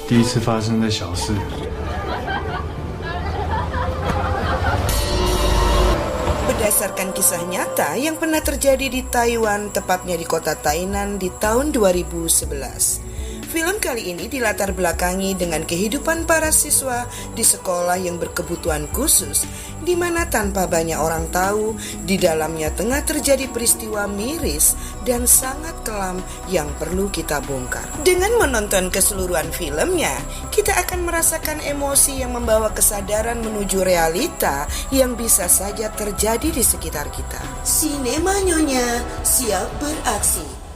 第一次发生的小事。Berdasarkan kisah nyata yang pernah terjadi di Taiwan, tepatnya di kota Tainan di tahun 2011. Film kali ini dilatar belakangi dengan kehidupan para siswa di sekolah yang berkebutuhan khusus, di mana tanpa banyak orang tahu, di dalamnya tengah terjadi peristiwa miris dan sangat kelam yang perlu kita bongkar. Dengan menonton keseluruhan filmnya, kita akan merasakan emosi yang membawa kesadaran menuju realita yang bisa saja terjadi di sekitar kita. Sinema Nyonya siap beraksi.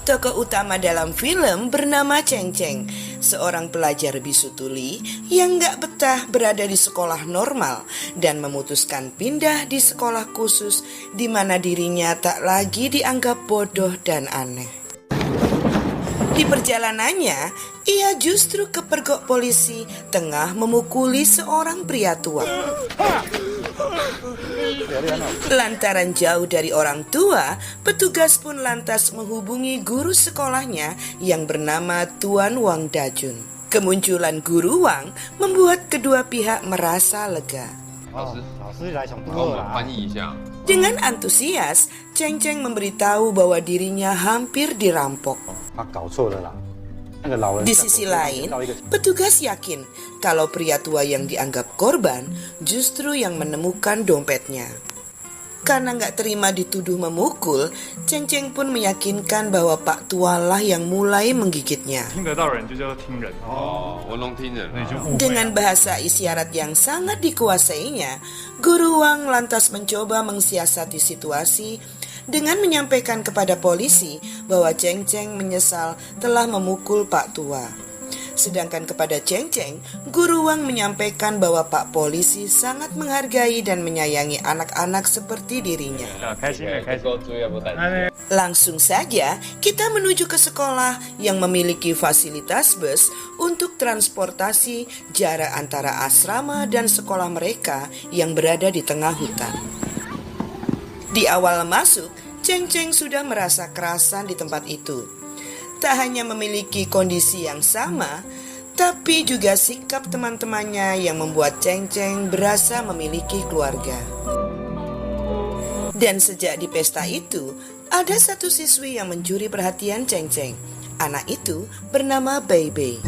Tokoh utama dalam film bernama Cheng Cheng, seorang pelajar bisu tuli yang gak betah berada di sekolah normal dan memutuskan pindah di sekolah khusus di mana dirinya tak lagi dianggap bodoh dan aneh. Di perjalanannya, ia justru kepergok polisi tengah memukuli seorang pria tua. Lantaran jauh dari orang tua, petugas pun lantas menghubungi guru sekolahnya yang bernama Tuan Wang Dajun. Kemunculan guru Wang membuat kedua pihak merasa lega. Dengan antusias, Cheng Cheng memberitahu bahwa dirinya hampir dirampok. Di sisi lain, petugas yakin kalau pria tua yang dianggap korban justru yang menemukan dompetnya. Karena gak terima dituduh memukul, Cheng Cheng pun meyakinkan bahwa Pak Tua lah yang mulai menggigitnya. Dengan bahasa isyarat yang sangat dikuasainya, Guru Wang lantas mencoba mensiasati situasi dengan menyampaikan kepada polisi bahwa Cheng Cheng menyesal telah memukul Pak Tua. Sedangkan kepada Cheng Cheng, Guru Wang menyampaikan bahwa Pak Polisi sangat menghargai dan menyayangi anak-anak seperti dirinya. Langsung saja kita menuju ke sekolah yang memiliki fasilitas bus untuk transportasi jarak antara asrama dan sekolah mereka yang berada di tengah hutan. Di awal masuk, Cheng Cheng sudah merasa kerasan di tempat itu. Tak hanya memiliki kondisi yang sama, tapi juga sikap teman-temannya yang membuat Cheng Cheng berasa memiliki keluarga. Dan sejak di pesta itu, ada satu siswi yang mencuri perhatian Cheng Cheng. Anak itu bernama Bei Bei.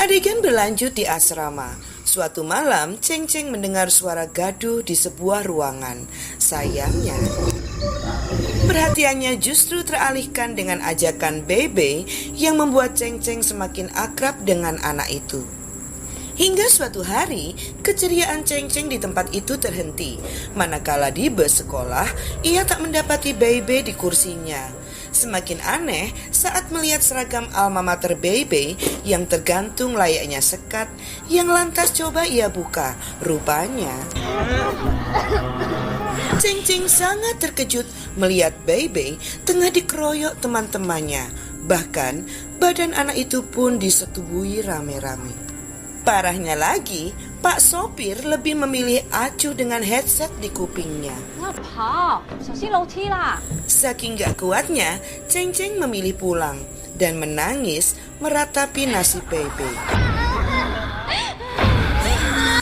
Adegan berlanjut di asrama. Suatu malam, Cheng Cheng mendengar suara gaduh di sebuah ruangan. Sayangnya, perhatiannya justru teralihkan dengan ajakan Bei Bei yang membuat Cheng Cheng semakin akrab dengan anak itu. Hingga suatu hari, keceriaan Cheng Cheng di tempat itu terhenti. Manakala di bus sekolah, ia tak mendapati Bei Bei di kursinya. Semakin aneh saat melihat seragam alma mater Bei Bei yang tergantung layaknya sekat yang lantas coba ia buka. Rupanya Cheng Cheng sangat terkejut melihat Bei Bei tengah dikeroyok teman-temannya. Bahkan badan anak itu pun disetubuhi rame-rame. Parahnya lagi, Pak sopir lebih memilih acuh dengan headset di kupingnya. Saking gak kuatnya, Cheng Cheng memilih pulang dan menangis meratapi nasib Bei Bei.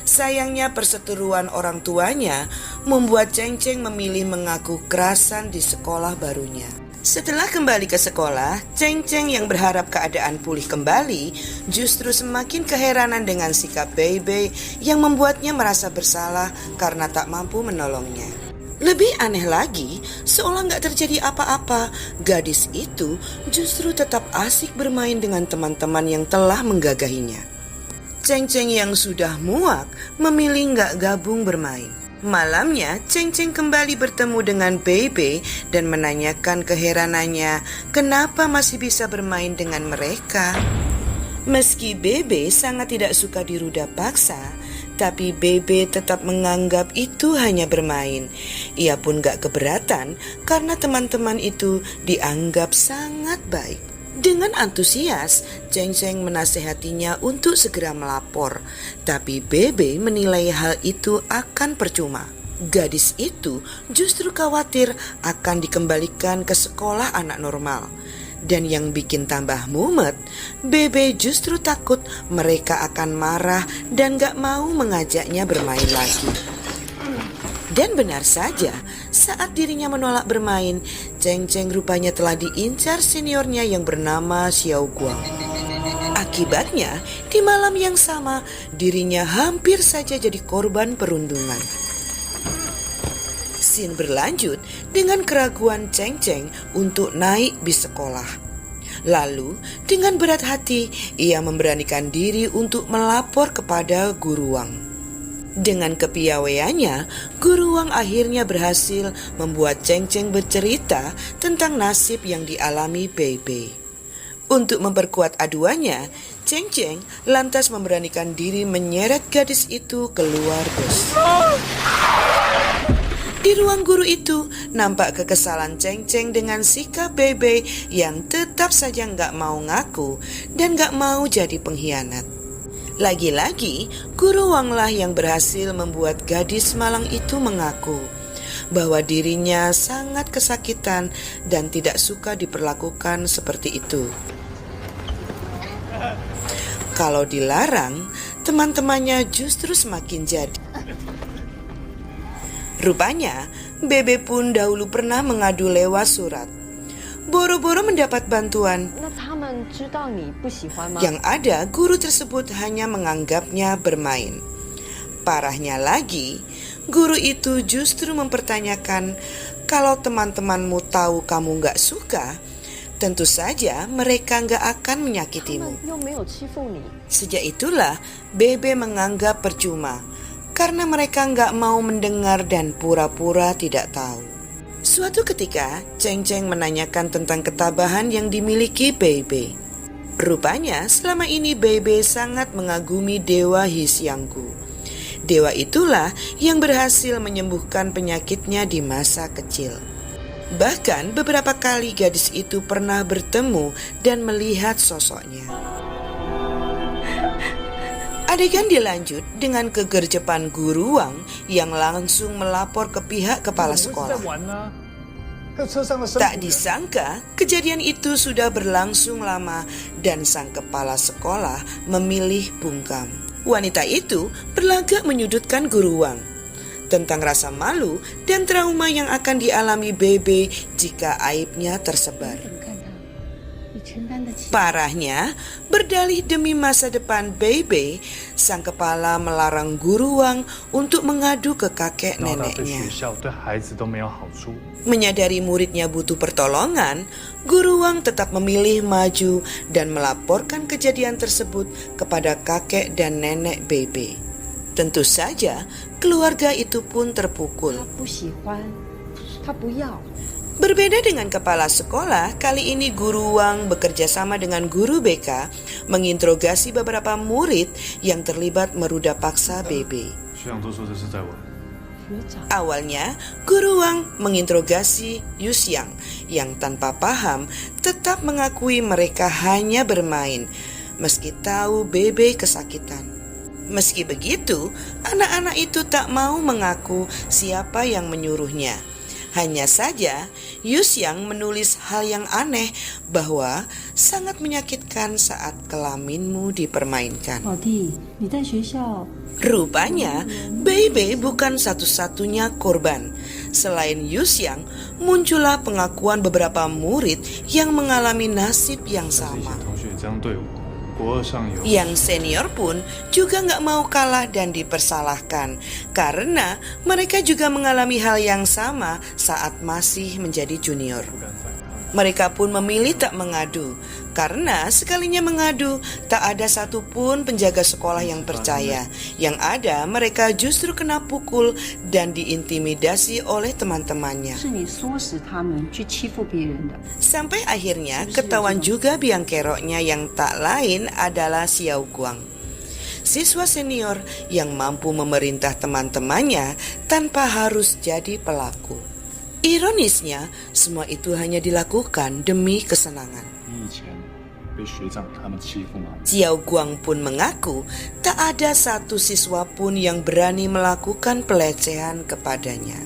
Sayangnya perseteruan orang tuanya membuat Cheng Cheng memilih mengaku kerasan di sekolah barunya. Setelah kembali ke sekolah, Cheng Cheng yang berharap keadaan pulih kembali justru semakin keheranan dengan sikap Bei Bei yang membuatnya merasa bersalah karena tak mampu menolongnya. Lebih aneh lagi, seolah gak terjadi apa-apa, gadis itu justru tetap asik bermain dengan teman-teman yang telah menggagahinya. Cheng Cheng yang sudah muak memilih gak gabung bermain. Malamnya, Cheng Cheng kembali bertemu dengan Bei Bei dan menanyakan keheranannya kenapa masih bisa bermain dengan mereka. Meski Bei Bei sangat tidak suka diruda paksa, tapi Bei Bei tetap menganggap itu hanya bermain. Ia pun gak keberatan karena teman-teman itu dianggap sangat baik. Dengan antusias, Cheng Cheng menasehatinya untuk segera melapor, tapi Bei Bei menilai hal itu akan percuma. Gadis itu justru khawatir akan dikembalikan ke sekolah anak normal. Dan yang bikin tambah mumet, Bebe justru takut mereka akan marah dan gak mau mengajaknya bermain lagi. Dan benar saja, saat dirinya menolak bermain, Cheng Cheng rupanya telah diincar seniornya yang bernama Xiao Guang. Akibatnya, di malam yang sama, dirinya hampir saja jadi korban perundungan. Scene berlanjut dengan keraguan Cheng Cheng untuk naik bis sekolah. Lalu, dengan berat hati, ia memberanikan diri untuk melapor kepada Guru Wang. Dengan kepiawaiannya, Guru Wang akhirnya berhasil membuat Cheng Cheng bercerita tentang nasib yang dialami Bebe. Untuk memperkuat aduannya, Cheng Cheng lantas memberanikan diri menyeret gadis itu keluar bus. Di ruang guru itu, nampak kekesalan Cheng Cheng dengan sikap Bebe yang tetap saja gak mau ngaku dan gak mau jadi pengkhianat. Lagi-lagi, Guru Wang lah yang berhasil membuat gadis malang itu mengaku bahwa dirinya sangat kesakitan dan tidak suka diperlakukan seperti itu. Kalau dilarang, teman-temannya justru semakin jadi. Rupanya, Bebe pun dahulu pernah mengadu lewat surat. Boro-boro mendapat bantuan. Yang ada, guru tersebut hanya menganggapnya bermain. Parahnya lagi, guru itu justru mempertanyakan, kalau teman-temanmu tahu kamu gak suka, tentu saja mereka gak akan menyakitimu. Sejak itulah Bebe menganggap percuma, karena mereka gak mau mendengar dan pura-pura tidak tahu. Suatu ketika, Cheng Cheng menanyakan tentang ketabahan yang dimiliki Bebe. Rupanya selama ini Bebe sangat mengagumi Dewa Hsianggu. Dewa itulah yang berhasil menyembuhkan penyakitnya di masa kecil. Bahkan beberapa kali gadis itu pernah bertemu dan melihat sosoknya. Adegan dilanjut dengan kegercepan Guru Wang yang langsung melapor ke pihak kepala sekolah. Tak disangka, kejadian itu sudah berlangsung lama dan sang kepala sekolah memilih bungkam. Wanita itu berlagak menyudutkan Guru Wang tentang rasa malu dan trauma yang akan dialami Bebe jika aibnya tersebar. Parahnya, berdalih demi masa depan Bebe, sang kepala melarang Guru Wang untuk mengadu ke kakek neneknya. Menyadari muridnya butuh pertolongan, Guru Wang tetap memilih maju dan melaporkan kejadian tersebut kepada kakek dan nenek Bebe. Tentu saja, keluarga itu pun terpukul. Berbeda dengan kepala sekolah, kali ini Guru Wang bekerja sama dengan guru BK menginterogasi beberapa murid yang terlibat meruda paksa Bebe. Awalnya, Guru Wang menginterogasi Yu Xiang yang tanpa paham tetap mengakui mereka hanya bermain, meski tahu Bebe kesakitan. Meski begitu, anak-anak itu tak mau mengaku siapa yang menyuruhnya. Hanya saja, Yu Xiang menulis hal yang aneh bahwa sangat menyakitkan saat kelaminmu dipermainkan. Rupanya, Bebe bukan satu-satunya korban. Selain Yu Xiang, muncullah pengakuan beberapa murid yang mengalami nasib yang sama. Yang senior pun juga gak mau kalah dan dipersalahkan, karena mereka juga mengalami hal yang sama saat masih menjadi junior. Mereka pun memilih tak mengadu, karena sekalinya mengadu, tak ada satupun penjaga sekolah yang percaya. Yang ada, mereka justru kena pukul dan diintimidasi oleh teman-temannya. Sampai akhirnya ketahuan juga biang keroknya yang tak lain adalah Xiao Guang, siswa senior yang mampu memerintah teman-temannya tanpa harus jadi pelaku. Ironisnya, semua itu hanya dilakukan demi kesenangan. Xiao Guang pun mengaku tak ada satu siswa pun yang berani melakukan pelecehan kepadanya.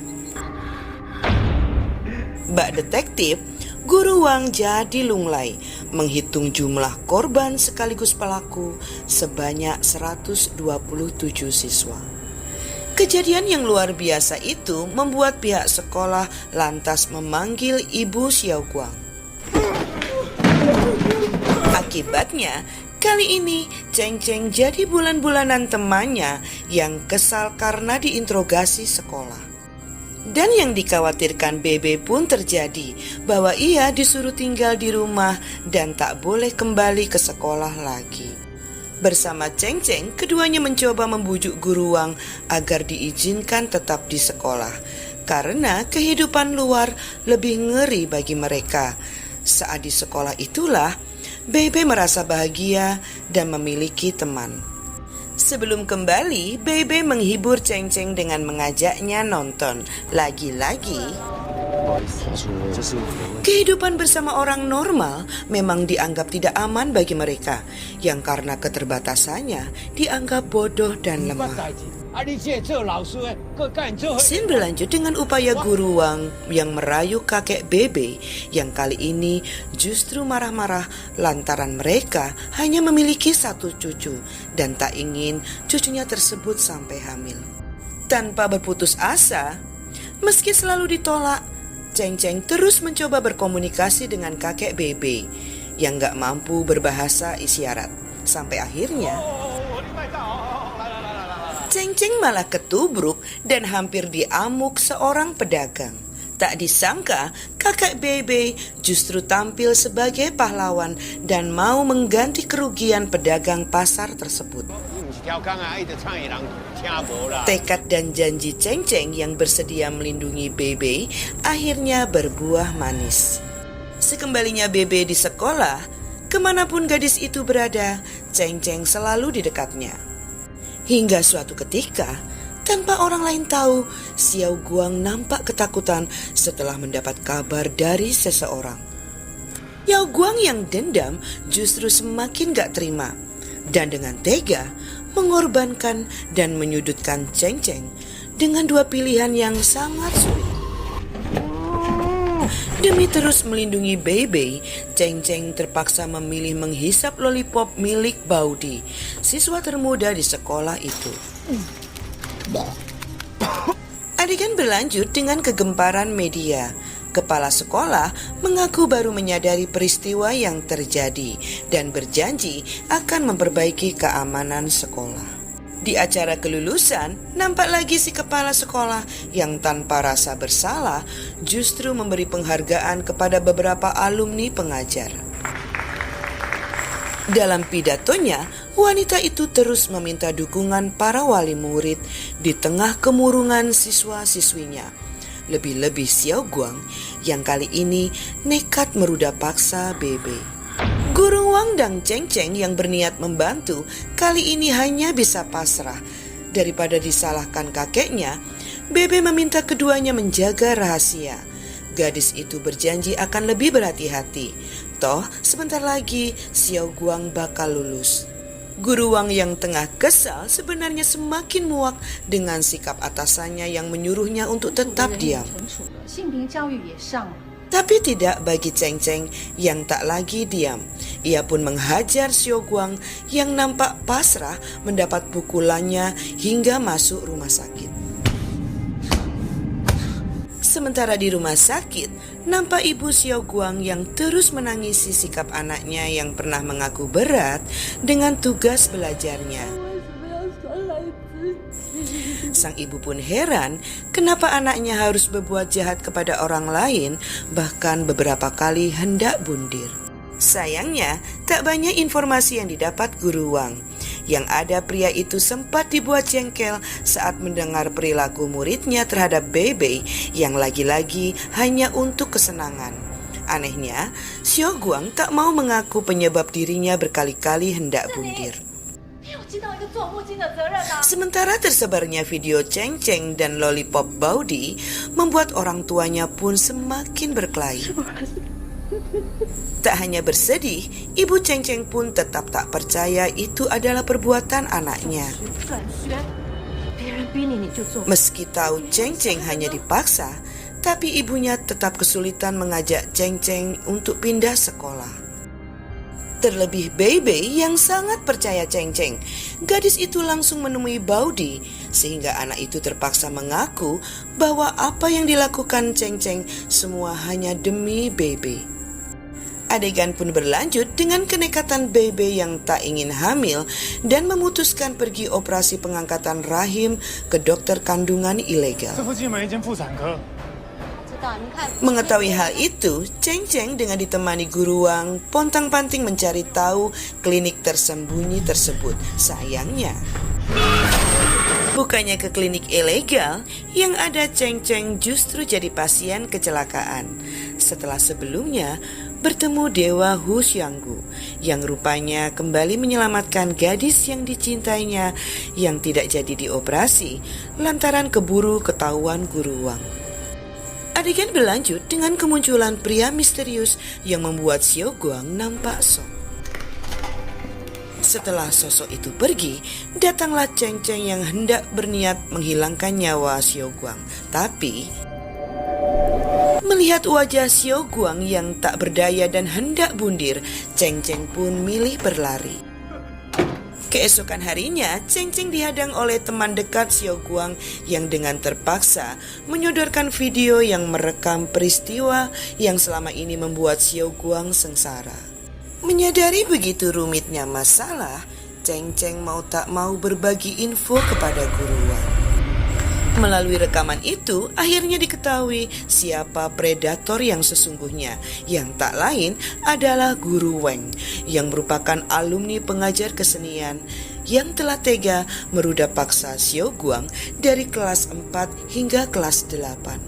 Mbak detektif, Guru Wang jadi lunglai menghitung jumlah korban sekaligus pelaku sebanyak 127 siswa. Kejadian yang luar biasa itu membuat pihak sekolah lantas memanggil Ibu Xiao Guang. Akibatnya, kali ini Cheng Cheng jadi bulan-bulanan temannya yang kesal karena diinterogasi sekolah. Dan yang dikhawatirkan Bebe pun terjadi, bahwa ia disuruh tinggal di rumah dan tak boleh kembali ke sekolah lagi. Bersama Cheng Cheng, keduanya mencoba membujuk Guru Wang agar diizinkan tetap di sekolah, karena kehidupan luar lebih ngeri bagi mereka. Saat di sekolah itulah, Bebe merasa bahagia dan memiliki teman. Sebelum kembali, Bebe menghibur Cheng Cheng dengan mengajaknya nonton. Lagi-lagi, kehidupan bersama orang normal memang dianggap tidak aman bagi mereka, yang karena keterbatasannya dianggap bodoh dan lemah. Scene berlanjut dengan upaya Guru Wang yang merayu kakek Bebe yang kali ini justru marah-marah lantaran mereka hanya memiliki satu cucu dan tak ingin cucunya tersebut sampai hamil. Tanpa berputus asa, meski selalu ditolak, Cheng Cheng terus mencoba berkomunikasi dengan kakek Bebe yang gak mampu berbahasa isyarat. Sampai akhirnya Cheng Cheng malah ketubruk dan hampir diamuk seorang pedagang. Tak disangka kakek Bebe justru tampil sebagai pahlawan dan mau mengganti kerugian pedagang pasar tersebut. Tekad dan janji Cheng Cheng yang bersedia melindungi Bebe akhirnya berbuah manis. Sekembalinya Bebe di sekolah, kemanapun gadis itu berada, Cheng Cheng selalu di dekatnya. Hingga suatu ketika, tanpa orang lain tahu, Xiao Guang nampak ketakutan setelah mendapat kabar dari seseorang. Xiao Guang yang dendam justru semakin gak terima, dan dengan tega mengorbankan dan menyudutkan Cheng Cheng dengan dua pilihan yang sangat sulit. Demi terus melindungi Bebe, Cheng Cheng terpaksa memilih menghisap lollipop milik Baudi, siswa termuda di sekolah itu. Adegan berlanjut dengan kegemparan media. Kepala sekolah mengaku baru menyadari peristiwa yang terjadi dan berjanji akan memperbaiki keamanan sekolah. Di acara kelulusan, nampak lagi si kepala sekolah yang tanpa rasa bersalah justru memberi penghargaan kepada beberapa alumni pengajar. Dalam pidatonya, wanita itu terus meminta dukungan para wali murid di tengah kemurungan siswa-siswinya. Lebih-lebih Xiao Guang yang kali ini nekat meruda paksa Bebe. Guru Wang dan Cheng Cheng yang berniat membantu kali ini hanya bisa pasrah. Daripada disalahkan kakeknya, Bebe meminta keduanya menjaga rahasia. Gadis itu berjanji akan lebih berhati-hati. Toh sebentar lagi Xiao Guang bakal lulus. Guru Wang yang tengah kesal sebenarnya semakin muak dengan sikap atasannya yang menyuruhnya untuk tetap diam. Tapi tidak bagi Cheng Cheng yang tak lagi diam. Ia pun menghajar Xiao Guang yang nampak pasrah mendapat pukulannya hingga masuk rumah sakit. Sementara di rumah sakit, nampak ibu Xiao Guang yang terus menangisi sikap anaknya yang pernah mengaku berat dengan tugas belajarnya. Sang ibu pun heran kenapa anaknya harus berbuat jahat kepada orang lain, bahkan beberapa kali hendak bundir. Sayangnya, tak banyak informasi yang didapat Guru Wang. Yang ada pria itu sempat dibuat jengkel saat mendengar perilaku muridnya terhadap Bebe yang lagi-lagi hanya untuk kesenangan. Anehnya, Xiao Guang tak mau mengaku penyebab dirinya berkali-kali hendak bundir. Sementara tersebarnya video Cheng Cheng dan lollipop Baudi membuat orang tuanya pun semakin berkelahi. Tak hanya bersedih, ibu Cheng Cheng pun tetap tak percaya itu adalah perbuatan anaknya. Meski tahu Cheng Cheng hanya dipaksa, Tapi ibunya tetap kesulitan mengajak Ceng Ceng untuk pindah sekolah. Terlebih Bebe yang sangat percaya Ceng Ceng. Gadis itu langsung menemui Baudi, sehingga anak itu terpaksa mengaku bahwa apa yang dilakukan Ceng Ceng semua hanya demi Bebe. Adegan pun berlanjut dengan kenekatan Bebe yang tak ingin hamil dan memutuskan pergi operasi pengangkatan rahim ke dokter kandungan ilegal. Mengetahui hal itu, Ceng Ceng dengan ditemani guru Wang pontang-panting mencari tahu klinik tersembunyi tersebut. Sayangnya, bukannya ke klinik ilegal, yang ada Ceng Ceng justru jadi pasien kecelakaan. Setelah sebelumnya bertemu Dewa Hu Xianggu yang rupanya kembali menyelamatkan gadis yang dicintainya yang tidak jadi dioperasi lantaran keburu ketahuan guru Wang. Adegan berlanjut dengan kemunculan pria misterius yang membuat Xiao Guang nampak shock. Setelah sosok itu pergi, datanglah Ceng Ceng yang hendak berniat menghilangkan nyawa Xiao Guang. Tapi melihat wajah Xiao Guang yang tak berdaya dan hendak bundir, Ceng Ceng pun milih berlari. Keesokan harinya, Ceng Ceng dihadang oleh teman dekat Xiao Guang yang dengan terpaksa menyodorkan video yang merekam peristiwa yang selama ini membuat Xiao Guang sengsara. Menyadari begitu rumitnya masalah, Ceng Ceng mau tak mau berbagi info kepada guru Wang. Melalui rekaman itu, akhirnya diketahui siapa predator yang sesungguhnya, yang tak lain adalah Guru Wang, yang merupakan alumni pengajar kesenian yang telah tega meruda paksa Xiao Guang dari kelas 4 hingga kelas 8.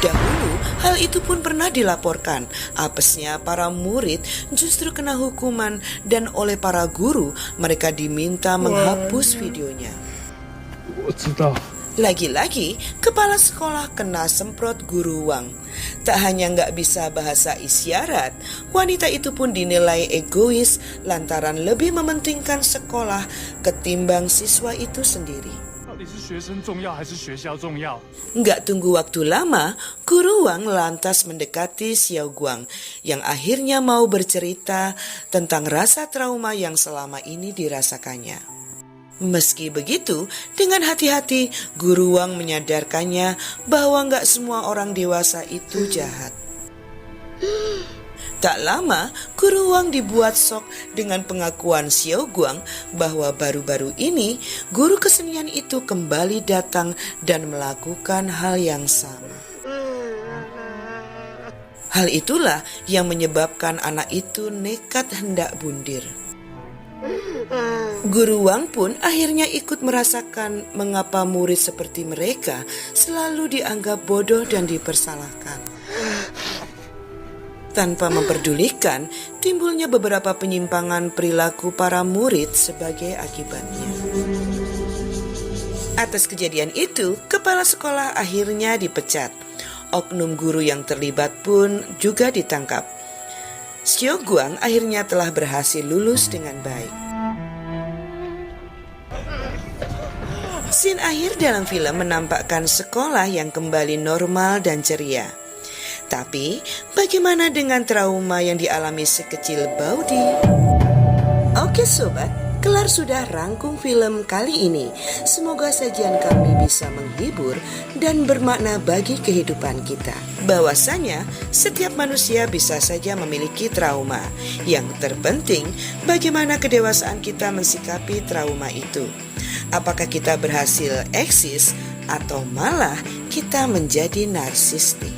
Dahulu, hal itu pun pernah dilaporkan. Apesnya para murid justru kena hukuman dan oleh para guru mereka diminta menghapus videonya. Lagi-lagi, kepala sekolah kena semprot guru Wang. Tak hanya nggak bisa bahasa isyarat, wanita itu pun dinilai egois lantaran lebih mementingkan sekolah ketimbang siswa itu sendiri. Nggak tunggu waktu lama, guru Wang lantas mendekati Xiao Guang yang akhirnya mau bercerita tentang rasa trauma yang selama ini dirasakannya. Meski begitu, dengan hati-hati guru Wang menyadarkannya bahwa nggak semua orang dewasa itu jahat. Tak lama, guru Wang dibuat shock dengan pengakuan Xiao Guang bahwa baru-baru ini guru kesenian itu kembali datang dan melakukan hal yang sama. Hal itulah yang menyebabkan anak itu nekat hendak bundir. Guru Wang pun akhirnya ikut merasakan mengapa murid seperti mereka selalu dianggap bodoh dan dipersalahkan. Tanpa memperdulikan timbulnya beberapa penyimpangan perilaku para murid sebagai akibatnya. Atas kejadian itu, kepala sekolah akhirnya dipecat. Oknum guru yang terlibat pun juga ditangkap. Xiao Guang akhirnya telah berhasil lulus dengan baik. Scene akhir dalam film menampakkan sekolah yang kembali normal dan ceria. Tapi, bagaimana dengan trauma yang dialami si kecil Baudi? Oke sobat, kelar sudah rangkum film kali ini. Semoga sajian kami bisa menghibur dan bermakna bagi kehidupan kita. Bahwasanya setiap manusia bisa saja memiliki trauma. Yang terpenting, bagaimana kedewasaan kita mensikapi trauma itu. Apakah kita berhasil eksis atau malah kita menjadi narsistik?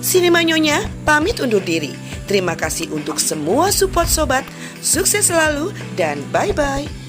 Sinema Nyonya pamit undur diri. Terima kasih untuk semua support sobat. Sukses selalu dan bye-bye.